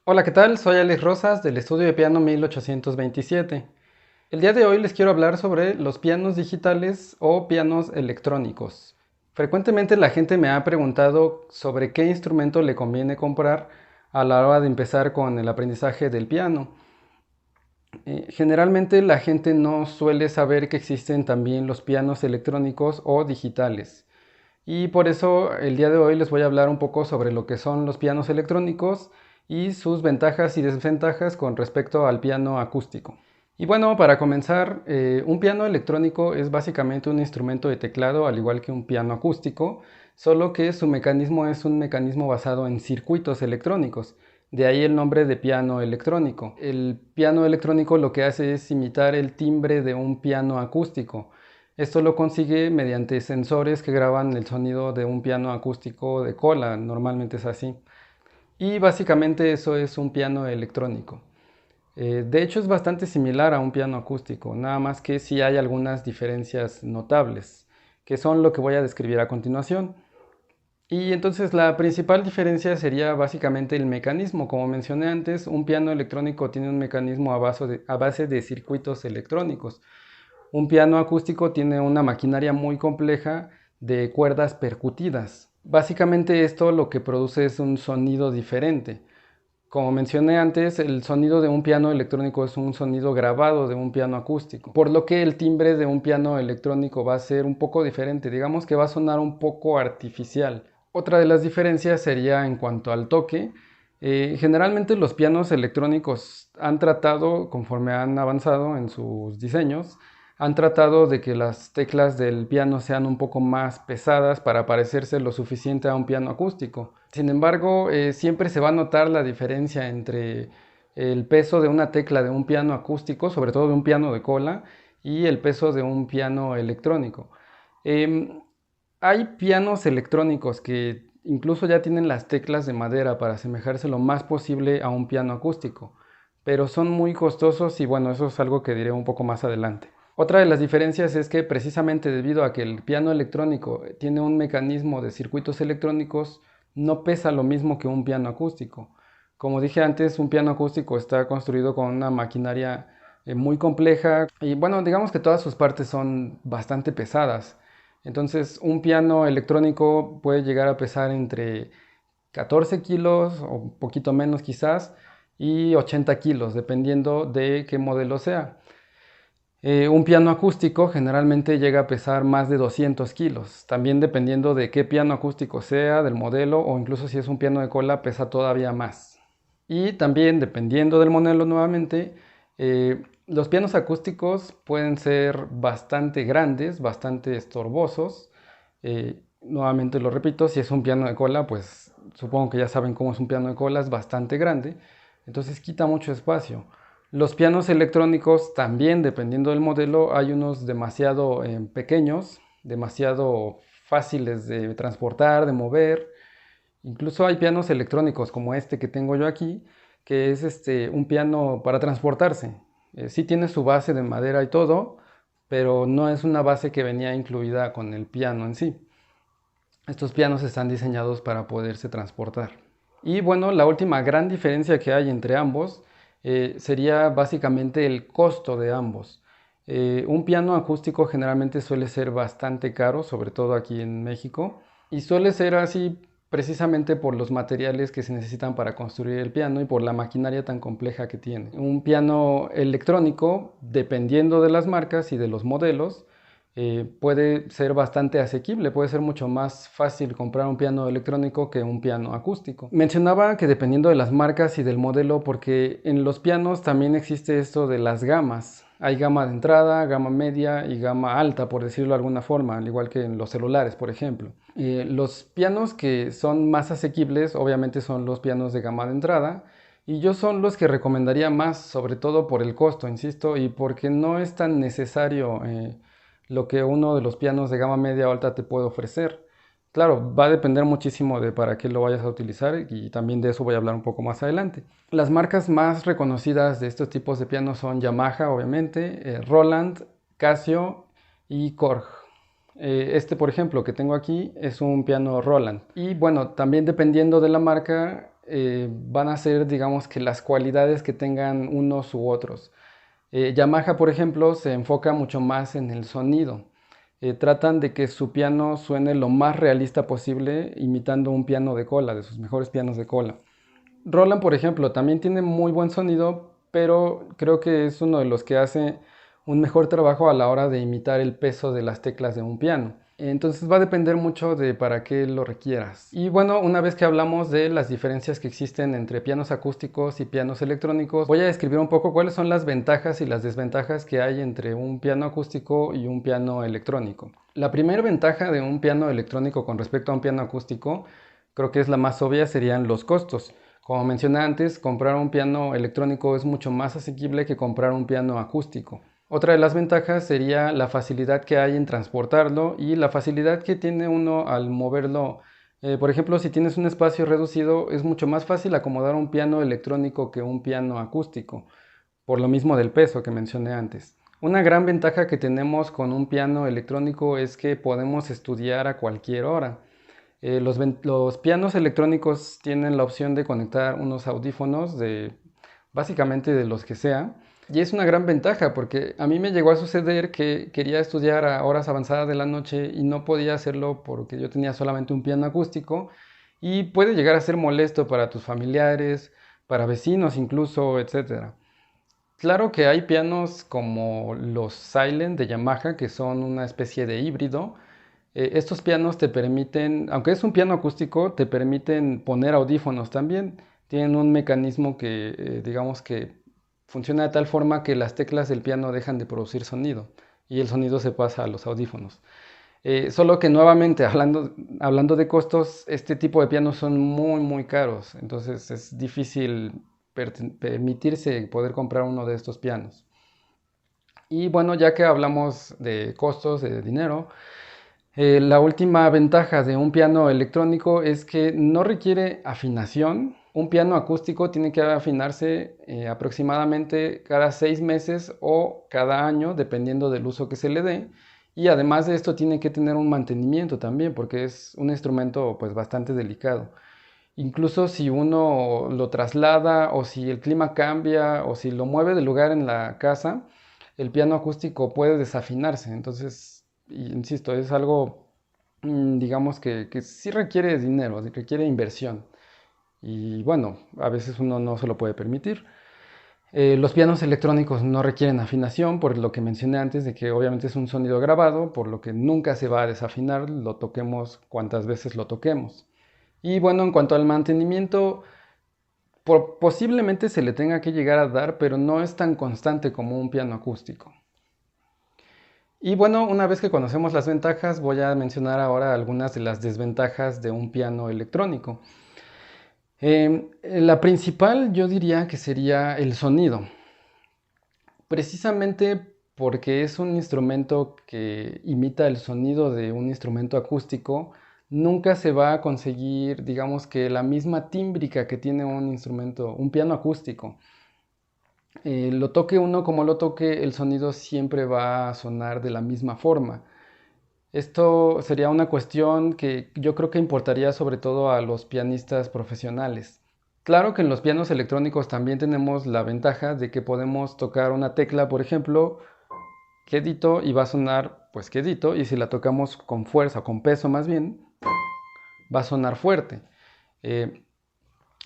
Hola, ¿qué tal? Soy Alex Rosas del estudio de piano 1827. El día de hoy les quiero hablar sobre los pianos digitales o pianos electrónicos. Frecuentemente la gente me ha preguntado sobre qué instrumento le conviene comprar a la hora de empezar con el aprendizaje del piano. Generalmente la gente no suele saber que existen también los pianos electrónicos o digitales. Y por eso el día de hoy les voy a hablar un poco sobre lo que son los pianos electrónicos y sus ventajas y desventajas con respecto al piano acústico. Y bueno, para comenzar, un piano electrónico es básicamente un instrumento de teclado al igual que un piano acústico, solo que su mecanismo es un mecanismo basado en circuitos electrónicos. De ahí el nombre de piano electrónico. El piano electrónico lo que hace es imitar el timbre de un piano acústico. Esto lo consigue mediante sensores que graban el sonido de un piano acústico de cola, normalmente es así. Y básicamente eso es un piano electrónico. De hecho es bastante similar a un piano acústico, nada más que sí hay algunas diferencias notables, que son lo que voy a describir a continuación. Y entonces la principal diferencia sería básicamente el mecanismo. Como mencioné antes, un piano electrónico tiene un mecanismo a base de circuitos electrónicos. Un piano acústico tiene una maquinaria muy compleja de cuerdas percutidas. Básicamente esto lo que produce es un sonido diferente. Como mencioné antes, el sonido de un piano electrónico es un sonido grabado de un piano acústico, por lo que el timbre de un piano electrónico va a ser un poco diferente, digamos que va a sonar un poco artificial. Otra de las diferencias sería en cuanto al toque. Generalmente los pianos electrónicos han tratado, conforme han avanzado en sus diseños, han tratado de que las teclas del piano sean un poco más pesadas para parecerse lo suficiente a un piano acústico. Sin embargo, siempre se va a notar la diferencia entre el peso de una tecla de un piano acústico, sobre todo de un piano de cola, y el peso de un piano electrónico. Em, Hay pianos electrónicos que incluso ya tienen las teclas de madera para asemejarse lo más posible a un piano acústico, pero son muy costosos y bueno, eso es algo que diré un poco más adelante. Otra de las diferencias es que precisamente debido a que el piano electrónico tiene un mecanismo de circuitos electrónicos, no pesa lo mismo que un piano acústico. Como dije antes, un piano acústico está construido con una maquinaria muy compleja y bueno, digamos que todas sus partes son bastante pesadas. Entonces, un piano electrónico puede llegar a pesar entre 14 kilos o un poquito menos quizás y 80 kilos, dependiendo de qué modelo sea. Un piano acústico generalmente llega a pesar más de 200 kilos, también dependiendo de qué piano acústico sea, del modelo o incluso si es un piano de cola pesa todavía más. Y también dependiendo del modelo nuevamente, los pianos acústicos pueden ser bastante grandes, bastante estorbosos. Nuevamente lo repito, si es un piano de cola, pues supongo que ya saben cómo es un piano de cola, es bastante grande, entonces quita mucho espacio. Los pianos electrónicos también, dependiendo del modelo, hay unos demasiado pequeños, demasiado fáciles de transportar, de mover. Incluso hay pianos electrónicos como este que tengo yo aquí, que es un piano para transportarse. Sí tiene su base de madera y todo, pero no es una base que venía incluida con el piano en sí. Estos pianos están diseñados para poderse transportar. Y bueno, la última gran diferencia que hay entre ambos sería básicamente el costo de ambos. Un piano acústico generalmente suele ser bastante caro, sobre todo aquí en México, y suele ser así precisamente por los materiales que se necesitan para construir el piano y por la maquinaria tan compleja que tiene. Un piano electrónico, dependiendo de las marcas y de los modelos, puede ser bastante asequible, puede ser mucho más fácil comprar un piano electrónico que un piano acústico. Mencionaba que dependiendo de las marcas y del modelo, porque en los pianos también existe esto de las gamas. Hay gama de entrada, gama media y gama alta, por decirlo de alguna forma, al igual que en los celulares, por ejemplo. Los pianos que son más asequibles, obviamente, son los pianos de gama de entrada, y yo son los que recomendaría más, sobre todo por el costo, insisto, y porque no es tan necesario lo que uno de los pianos de gama media o alta te puede ofrecer. Claro, va a depender muchísimo de para qué lo vayas a utilizar y también de eso voy a hablar un poco más adelante. Las marcas más reconocidas de estos tipos de pianos son Yamaha, obviamente, Roland, Casio y Korg. Este, por ejemplo, que tengo aquí es un piano Roland. Y bueno, también dependiendo de la marca, van a ser, digamos que las cualidades que tengan unos u otros. Yamaha, por ejemplo, se enfoca mucho más en el sonido. Tratan de que su piano suene lo más realista posible, imitando un piano de cola, de sus mejores pianos de cola. Roland, por ejemplo, también tiene muy buen sonido, pero creo que es uno de los que hace un mejor trabajo a la hora de imitar el peso de las teclas de un piano. Entonces va a depender mucho de para qué lo requieras. Y bueno, una vez que hablamos de las diferencias que existen entre pianos acústicos y pianos electrónicos, voy a describir un poco cuáles son las ventajas y las desventajas que hay entre un piano acústico y un piano electrónico. La primera ventaja de un piano electrónico con respecto a un piano acústico, creo que es la más obvia, serían los costos. Como mencioné antes, comprar un piano electrónico es mucho más asequible que comprar un piano acústico. Otra de las ventajas sería la facilidad que hay en transportarlo y la facilidad que tiene uno al moverlo. Por ejemplo, si tienes un espacio reducido, es mucho más fácil acomodar un piano electrónico que un piano acústico, por lo mismo del peso que mencioné antes. Una gran ventaja que tenemos con un piano electrónico es que podemos estudiar a cualquier hora. Los pianos electrónicos tienen la opción de conectar unos audífonos básicamente de los que sea. Y es una gran ventaja porque a mí me llegó a suceder que quería estudiar a horas avanzadas de la noche y no podía hacerlo porque yo tenía solamente un piano acústico y puede llegar a ser molesto para tus familiares, para vecinos incluso, etcétera. Claro que hay pianos como los Silent de Yamaha que son una especie de híbrido. Estos pianos te permiten, aunque es un piano acústico, te permiten poner audífonos también. Tienen un mecanismo que, digamos que funciona de tal forma que las teclas del piano dejan de producir sonido y el sonido se pasa a los audífonos. Solo que nuevamente, hablando de costos, este tipo de pianos son muy caros, entonces es difícil permitirse poder comprar uno de estos pianos. Y bueno, ya que hablamos de costos, de dinero, la última ventaja de un piano electrónico es que no requiere afinación. Un piano acústico tiene que afinarse aproximadamente cada 6 meses o cada año, dependiendo del uso que se le dé. Y además de esto tiene que tener un mantenimiento también, porque es un instrumento pues bastante delicado. Incluso si uno lo traslada o si el clima cambia o si lo mueve de lugar en la casa, el piano acústico puede desafinarse. Entonces, insisto, es algo, digamos que sí requiere dinero, requiere inversión. Y bueno, a veces uno no se lo puede permitir. Los pianos electrónicos no requieren afinación, por lo que mencioné antes, de que obviamente es un sonido grabado, por lo que nunca se va a desafinar, lo toquemos cuantas veces lo toquemos. Y bueno, en cuanto al mantenimiento, posiblemente se le tenga que llegar a dar, pero no es tan constante como un piano acústico. Y bueno, una vez que conocemos las ventajas, voy a mencionar ahora algunas de las desventajas de un piano electrónico. La principal yo diría que sería el sonido. Precisamente porque es un instrumento que imita el sonido de un instrumento acústico, nunca se va a conseguir, digamos que la misma tímbrica que tiene un instrumento, un piano acústico. Lo toque uno como lo toque, el sonido siempre va a sonar de la misma forma. Esto sería una cuestión que yo creo que importaría sobre todo a los pianistas profesionales. Claro que en los pianos electrónicos también tenemos la ventaja de que podemos tocar una tecla, por ejemplo, quedito y va a sonar pues quedito, y si la tocamos con fuerza, con peso más bien, va a sonar fuerte. Eh,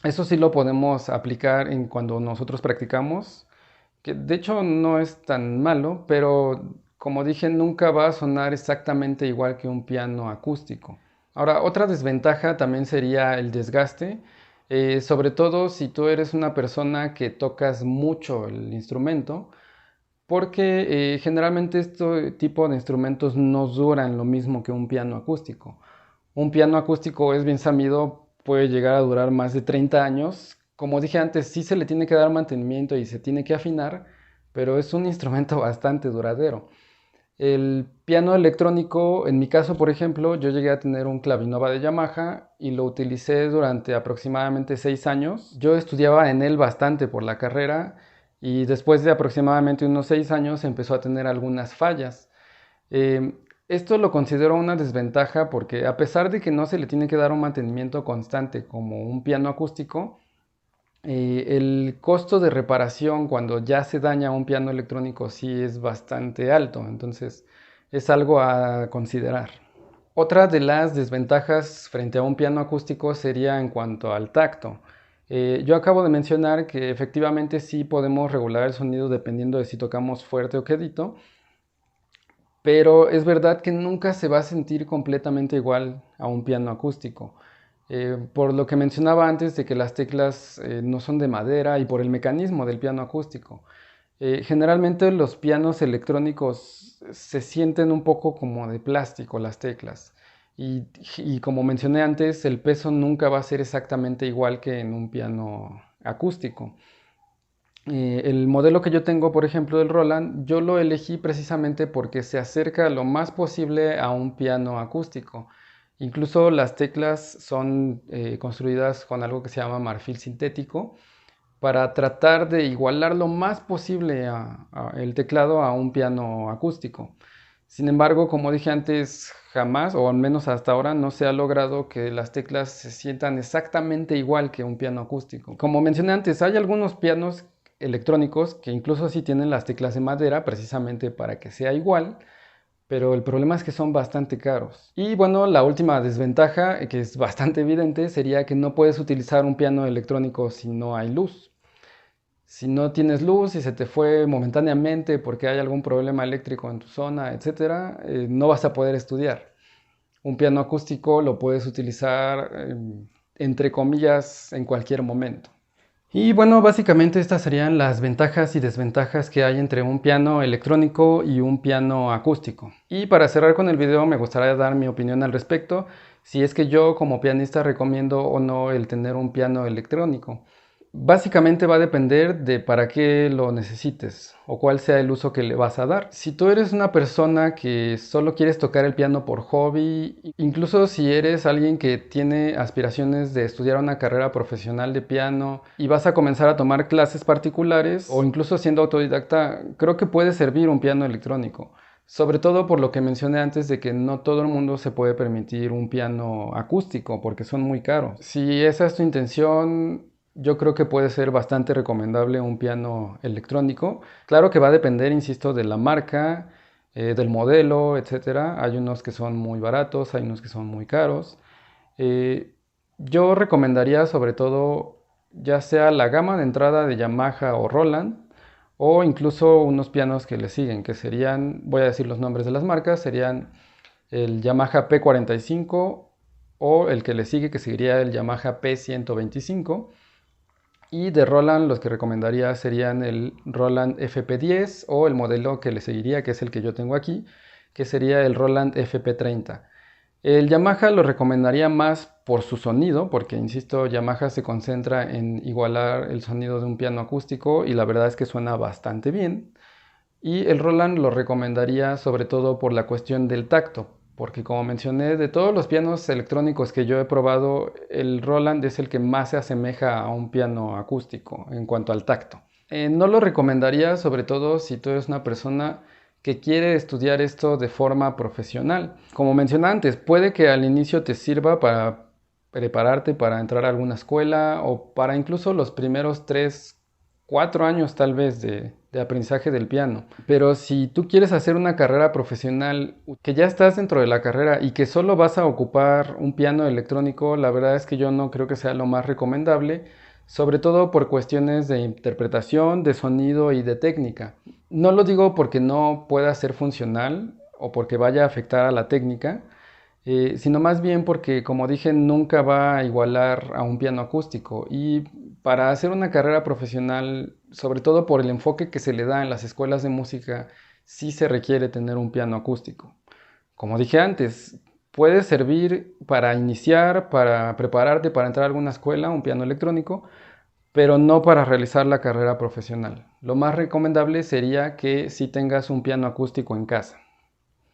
Eso sí lo podemos aplicar en cuando nosotros practicamos, que de hecho no es tan malo, pero como dije, nunca va a sonar exactamente igual que un piano acústico. Ahora, otra desventaja también sería el desgaste, sobre todo si tú eres una persona que tocas mucho el instrumento, porque generalmente este tipo de instrumentos no duran lo mismo que un piano acústico. Un piano acústico es bien sabido, puede llegar a durar más de 30 años. Como dije antes, sí se le tiene que dar mantenimiento y se tiene que afinar, pero es un instrumento bastante duradero. El piano electrónico, en mi caso, por ejemplo, yo llegué a tener un Clavinova de Yamaha y lo utilicé durante aproximadamente 6 años. Yo estudiaba en él bastante por la carrera y después de aproximadamente unos 6 años empezó a tener algunas fallas. Esto lo considero una desventaja porque a pesar de que no se le tiene que dar un mantenimiento constante como un piano acústico, el costo de reparación cuando ya se daña un piano electrónico sí es bastante alto, entonces es algo a considerar. Otra de las desventajas frente a un piano acústico sería en cuanto al tacto. Yo acabo de mencionar que efectivamente sí podemos regular el sonido dependiendo de si tocamos fuerte o quedito, pero es verdad que nunca se va a sentir completamente igual a un piano acústico. Por lo que mencionaba antes de que las teclas no son de madera y por el mecanismo del piano acústico. Generalmente los pianos electrónicos se sienten un poco como de plástico las teclas. Y como mencioné antes, el peso nunca va a ser exactamente igual que en un piano acústico. El modelo que yo tengo, por ejemplo, del Roland, yo lo elegí precisamente porque se acerca lo más posible a un piano acústico. Incluso las teclas son construidas con algo que se llama marfil sintético para tratar de igualar lo más posible el teclado a un piano acústico. Sin embargo, como dije antes, jamás, o al menos hasta ahora, no se ha logrado que las teclas se sientan exactamente igual que un piano acústico. Como mencioné antes, hay algunos pianos electrónicos que incluso sí tienen las teclas de madera precisamente para que sea igual, pero el problema es que son bastante caros. Y bueno, la última desventaja, que es bastante evidente, sería que no puedes utilizar un piano electrónico si no hay luz. Si no tienes luz y se te fue momentáneamente porque hay algún problema eléctrico en tu zona, etcétera, no vas a poder estudiar. Un piano acústico lo puedes utilizar entre comillas en cualquier momento. Y bueno, básicamente estas serían las ventajas y desventajas que hay entre un piano electrónico y un piano acústico. Y para cerrar con el video me gustaría dar mi opinión al respecto, si es que yo como pianista recomiendo o no el tener un piano electrónico. Básicamente va a depender de para qué lo necesites o cuál sea el uso que le vas a dar. Si tú eres una persona que solo quieres tocar el piano por hobby, incluso si eres alguien que tiene aspiraciones de estudiar una carrera profesional de piano y vas a comenzar a tomar clases particulares o incluso siendo autodidacta, creo que puede servir un piano electrónico. Sobre todo por lo que mencioné antes de que no todo el mundo se puede permitir un piano acústico porque son muy caros. Si esa es tu intención, yo creo que puede ser bastante recomendable un piano electrónico. Claro que va a depender, insisto, de la marca, del modelo, etcétera. Hay unos que son muy baratos, hay unos que son muy caros. Eh, yo recomendaría sobre todo ya sea la gama de entrada de Yamaha o Roland o incluso unos pianos que le siguen, que serían, voy a decir los nombres de las marcas, serían el Yamaha P45 o el que le sigue, que seguiría el Yamaha P125. Y de Roland los que recomendaría serían el Roland FP10 o el modelo que le seguiría, que es el que yo tengo aquí, que sería el Roland FP30. El Yamaha lo recomendaría más por su sonido, porque insisto, Yamaha se concentra en igualar el sonido de un piano acústico y la verdad es que suena bastante bien. Y el Roland lo recomendaría sobre todo por la cuestión del tacto, porque como mencioné, de todos los pianos electrónicos que yo he probado, el Roland es el que más se asemeja a un piano acústico en cuanto al tacto. No lo recomendaría sobre todo si tú eres una persona que quiere estudiar esto de forma profesional. Como mencioné antes, puede que al inicio te sirva para prepararte para entrar a alguna escuela o para incluso los primeros 3, 4 años tal vez de aprendizaje del piano. Pero si tú quieres hacer una carrera profesional, que ya estás dentro de la carrera y que solo vas a ocupar un piano electrónico, la verdad es que yo no creo que sea lo más recomendable, sobre todo por cuestiones de interpretación, de sonido y de técnica. No lo digo porque no pueda ser funcional o porque vaya a afectar a la técnica, sino más bien porque, como dije, nunca va a igualar a un piano acústico. Y para hacer una carrera profesional, sobre todo por el enfoque que se le da en las escuelas de música, sí se requiere tener un piano acústico. Como dije antes, puede servir para iniciar, para prepararte para entrar a alguna escuela, un piano electrónico, pero no para realizar la carrera profesional. Lo más recomendable sería que sí tengas un piano acústico en casa.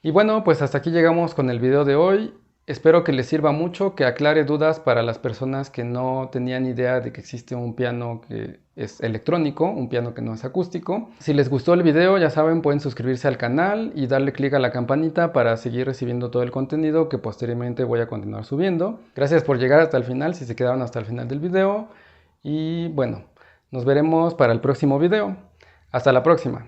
Y bueno, pues hasta aquí llegamos con el video de hoy. Espero que les sirva mucho, que aclare dudas para las personas que no tenían idea de que existe un piano que es electrónico, un piano que no es acústico. Si les gustó el video, ya saben, pueden suscribirse al canal y darle clic a la campanita para seguir recibiendo todo el contenido que posteriormente voy a continuar subiendo. Gracias por llegar hasta el final, si se quedaron hasta el final del video. Y bueno, nos veremos para el próximo video. Hasta la próxima.